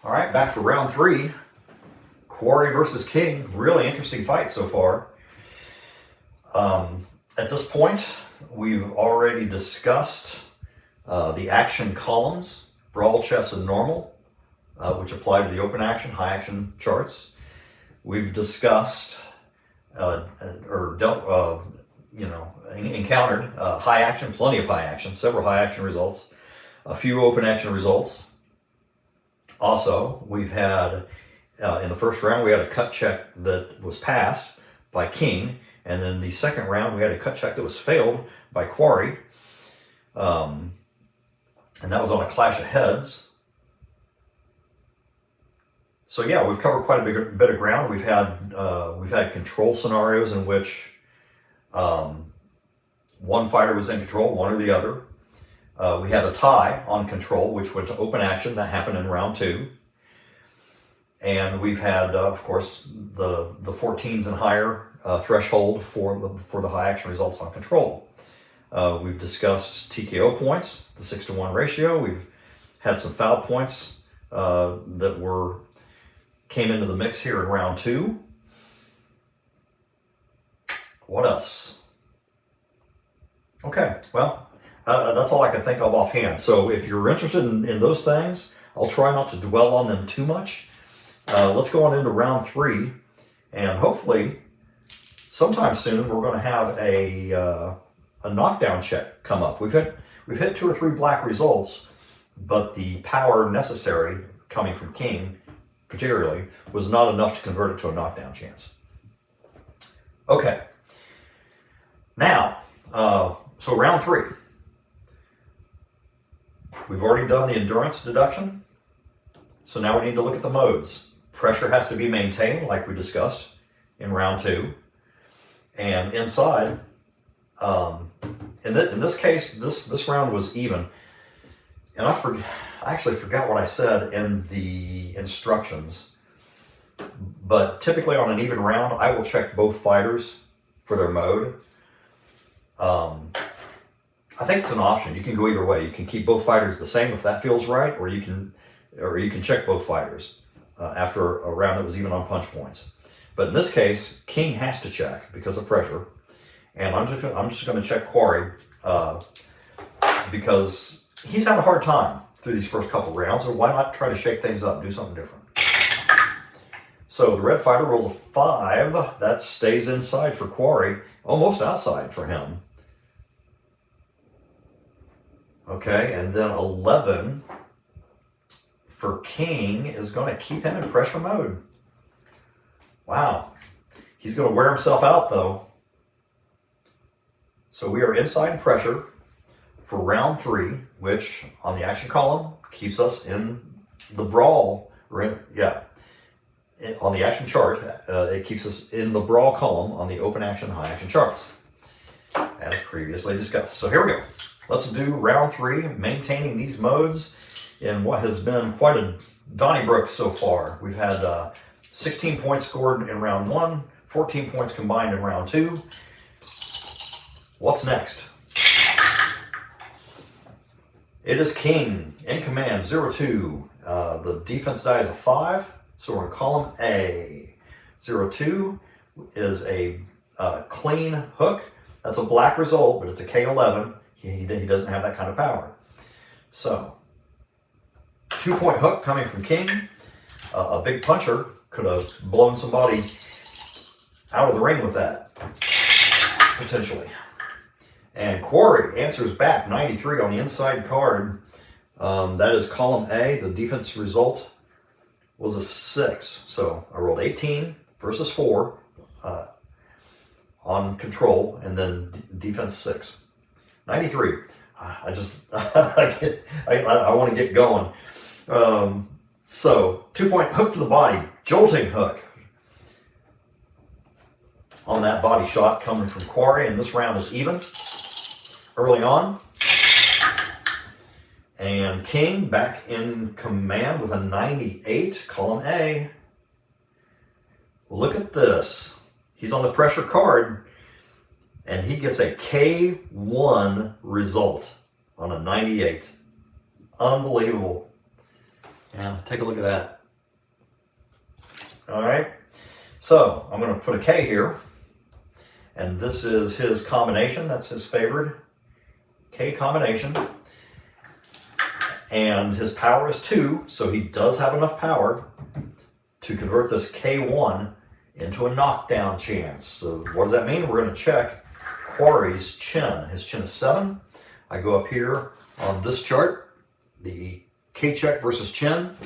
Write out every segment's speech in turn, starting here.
All right, back for round 3. Quarry versus King. Really interesting fight so far. At this point, we've already discussed the action columns, brawl, chess, and normal, which apply to the open action, high action charts. We've discussed encountered high action, plenty of high action, several high action results, a few open action results. Also, we've had, in the first round, we had a cut check that was passed by King, and then the second round, we had a cut check that was failed by Quarry, and that was on a clash of heads. So yeah, we've covered quite a bit of ground. We've had control scenarios in which one fighter was in control, one or the other. We had a tie on control, which went to open action. That happened in round 2. And we've had, of course, the 14s and higher threshold for the high action results on control. We've discussed TKO points, the 6-to-1 ratio. We've had some foul points that came into the mix here in round 2. What else? Okay, well, that's all I can think of offhand. So if you're interested in those things, I'll try not to dwell on them too much. Let's go on into round 3, and hopefully sometime soon we're going to have a knockdown check come up. We've hit 2 or 3 black results, but the power necessary coming from King particularly was not enough to convert it to a knockdown chance. Okay, now so round 3. We've already done the endurance deduction, so now we need to look at the modes. Pressure has to be maintained, like we discussed in round 2. And inside, in this case, this round was even. And I actually forgot what I said in the instructions. But typically on an even round, I will check both fighters for their mode. I think it's an option. You can go either way. You can keep both fighters the same if that feels right, or you can check both fighters after a round that was even on punch points. But in this case, King has to check because of pressure, and I'm just going to check Quarry because he's had a hard time through these first couple rounds. So why not try to shake things up, do something different? So the red fighter rolls a 5. That stays inside for Quarry, almost outside for him. Okay, and then 11 for King is going to keep him in pressure mode. Wow. He's going to wear himself out, though. So we are inside pressure for round 3, which on the action column keeps us in the brawl. Yeah. On the action chart, it keeps us in the brawl column on the open action, high action charts, as previously discussed. So here we go. Let's do round 3, maintaining these modes in what has been quite a Donnybrook so far. We've had 16 points scored in round 1, 14 points combined in round 2. What's next? It is King in command, 0-2. The defense die is a 5, so we're in column A. 0-2 is a clean hook. That's a black result, but it's a K11. He doesn't have that kind of power. So, 2-point hook coming from King. A big puncher could have blown somebody out of the ring with that, potentially. And Quarry answers back, 93 on the inside card. That is column A. The defense result was a 6. So I rolled 18 versus 4 on control, and then defense 6. 93. I want to get going. So 2-point hook to the body, jolting hook on that body shot coming from Quarry, and this round is even early on. And King back in command with a 98, column A. Look at this. He's on the pressure card, and he gets a K1 result on a 98. Unbelievable. Yeah, take a look at that. All right. So I'm going to put a K here. And this is his combination. That's his favored K combination. And his power is 2, so he does have enough power to convert this K1 into a knockdown chance. So what does that mean? We're going to check Quarry's chin. His chin is 7. I go up here on this chart, the K check versus chin.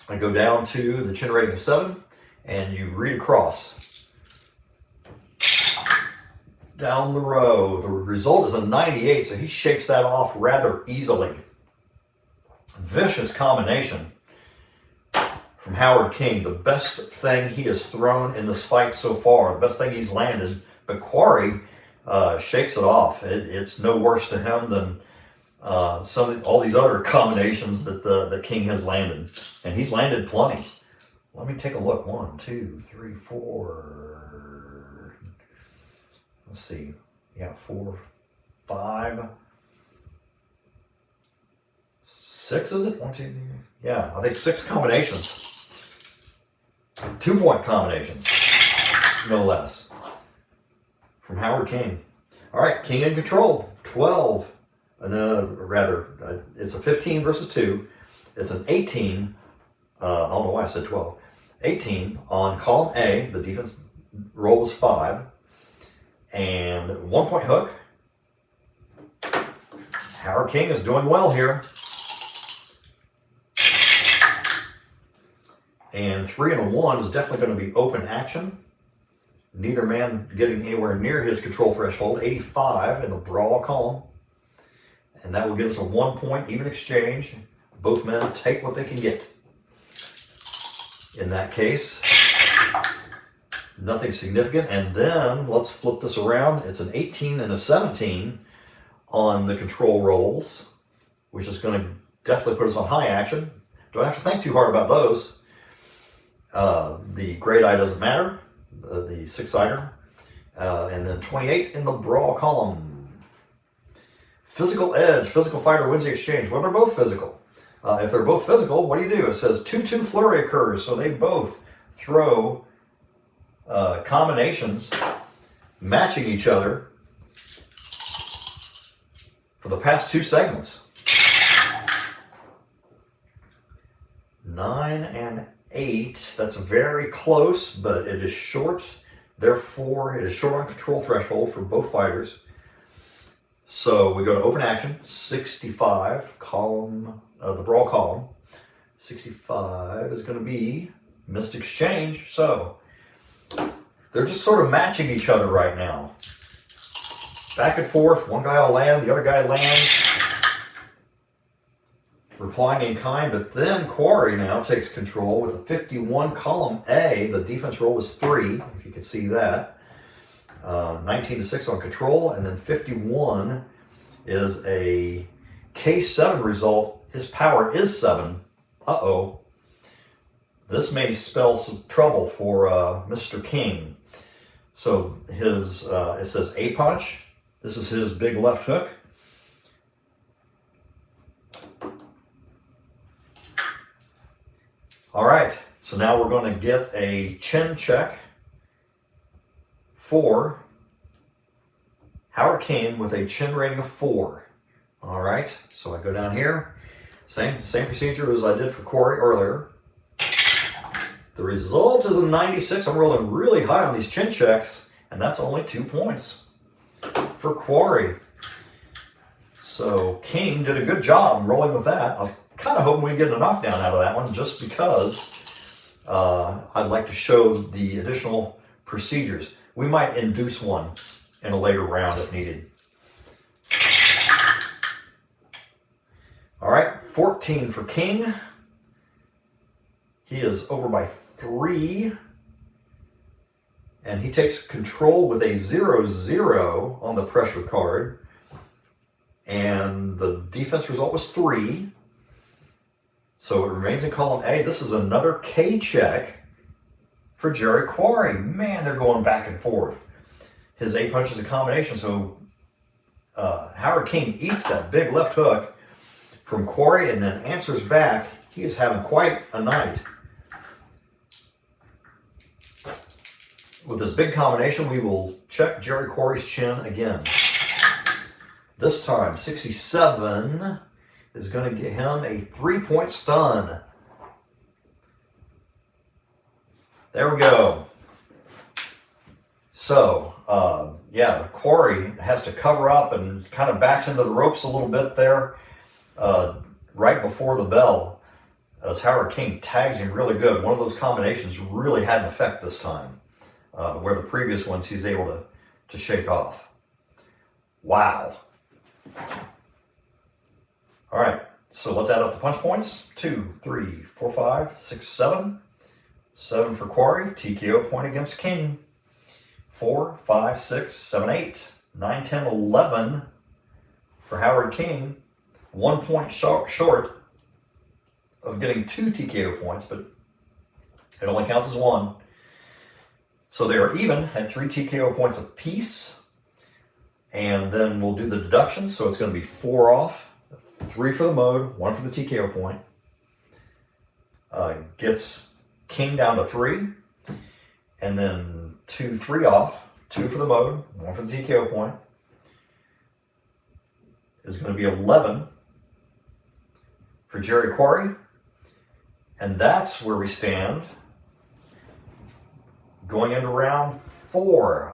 I go down to the chin rating of 7, and you read across. Down the row, the result is a 98, so he shakes that off rather easily. Vicious combination from Howard King. The best thing he has thrown in this fight so far, the best thing he's landed. But Quarry shakes it off. It's no worse to him than all these other combinations that King has landed. And he's landed plenty. Let me take a look. 1, 2, 3, 4. Let's see. Yeah, 4, 5, 6, is it? 1, 2, 3. Yeah, I think 6 combinations. 2-point combinations, no less. From Howard King. All right, King in control. 12. It's a 15 versus 2. It's an 18. I don't know why I said 12. 18 on column A. The defense roll was 5. And 1-point hook. Howard King is doing well here. And 3 and a 1 is definitely going to be open action. Neither man getting anywhere near his control threshold. 85 in the brawl column. And that will give us a 1-point even exchange. Both men take what they can get. In that case, nothing significant. And then let's flip this around. It's an 18 and a 17 on the control rolls, which is going to definitely put us on high action. Don't have to think too hard about those. The grade eye doesn't matter, the 6-sider. And then 28 in the brawl column. Physical edge, physical fighter wins the exchange. Well, they're both physical. If they're both physical, what do you do? It says 2-2 flurry occurs, so they both throw combinations matching each other for the past 2 segments. 9 and 8, that's very close, but it is short. Therefore, it is short on control threshold for both fighters. So we go to open action, 65, column, the brawl column. 65 is going to be missed exchange. So they're just sort of matching each other right now. Back and forth, one guy will land, the other guy lands. Replying in kind, but then Quarry now takes control with a 51 column A. The defense roll was 3, if you can see that. 19 to 6 on control, and then 51 is a K7 result. His power is 7. Uh-oh. This may spell some trouble for Mr. King. So his it says A punch. This is his big left hook. All right, so now we're going to get a chin check for Howard King with a chin rating of 4. All right, so I go down here. Same procedure as I did for Quarry earlier. The result is a 96. I'm rolling really high on these chin checks, and that's only 2 points for Quarry. So King did a good job rolling with that. I was kind of hoping we'd get a knockdown out of that one just because I'd like to show the additional procedures. We might induce one in a later round if needed. All right, 14 for King. He is over by 3. And he takes control with a 0-0 on the pressure card. And the defense result was 3. So it remains in column A. This is another K check for Jerry Quarry. Man, they're going back and forth. His A punch is a combination. So Howard King eats that big left hook from Quarry and then answers back. He is having quite a night. With this big combination, we will check Jerry Quarry's chin again. This time, 67 is going to get him a 3-point stun. There we go. So, yeah, Quarry has to cover up and kind of backs into the ropes a little bit there right before the bell, as Howard King tags him really good. One of those combinations really had an effect this time, where the previous ones he's able to shake off. Wow. All right, so let's add up the punch points. 2, 3, 4, 5, 6, 7. 7 for Quarry, TKO point against King. 4, 5, 6, 7, 8, 9, 10, 11 for Howard King. 1 point short of getting 2 TKO points, but it only counts as 1. So they are even at 3 TKO points apiece. And then we'll do the deductions. So it's going to be 4 off, 3 for the mode, 1 for the TKO point. Gets King down to 3. And then 2, 3 off, 2 for the mode, 1 for the TKO point. Is going to be 11 for Jerry Quarry. And that's where we stand going into round 4.